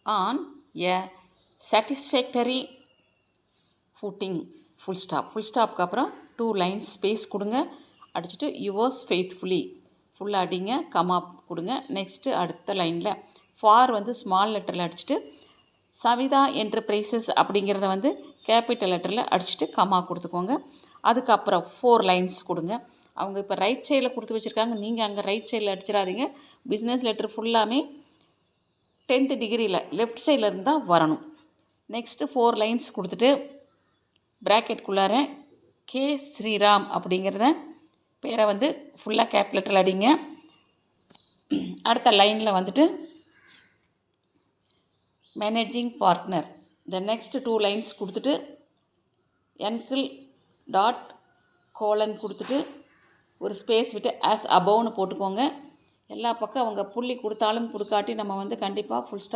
On a satisfactory footing full ஸ்டாப்க்கு அப்புறம் 2 lines space கொடுங்க. அடிச்சுட்டு யுவர்ஸ் ஃபெய்த்ஃபுல்லி ஃபுல்லாக அடிங்க, கமா கொடுங்க. நெக்ஸ்ட்டு அடுத்த லைனில் ஃபார் வந்து ஸ்மால் லெட்டரில் அடிச்சுட்டு சவிதா என்டர்பிரைசஸ் அப்படிங்கிறத வந்து கேபிட்டல் லெட்டரில் அடிச்சுட்டு கமா கொடுத்துக்கோங்க. அதுக்கப்புறம் 4 லைன்ஸ் கொடுங்க. அவங்க இப்போ ரைட் சைடில் கொடுத்து வச்சுருக்காங்க, நீங்கள் அங்கே ரைட் சைடில் அடிச்சிடாதீங்க. பிஸ்னஸ் லெட்டர் ஃபுல்லாமே 10th டிகிரியில் லெஃப்ட் சைடில் இருந்தால் வரணும். நெக்ஸ்ட்டு 4 லைன்ஸ் கொடுத்துட்டு ப்ராக்கெட்குள்ளார கே ஸ்ரீராம் அப்படிங்கிறத பேரை வந்து ஃபுல்லாக கேப் லெட்டரில் அடிங்க. அடுத்த லைனில் வந்துட்டு மேனேஜிங் பார்ட்னர் இந்த நெக்ஸ்ட் 2 லைன்ஸ் கொடுத்துட்டு என்கிள் டாட் கோலன் கொடுத்துட்டு ஒரு ஸ்பேஸ் விட்டு ஆஸ் அபவ்னு போட்டுக்கோங்க. எல்லா பக்கம் அவங்க புள்ளி கொடுத்தாலும் கொடுக்காட்டி நம்ம வந்து கண்டிப்பாக ஃபுல் ஸ்டாப்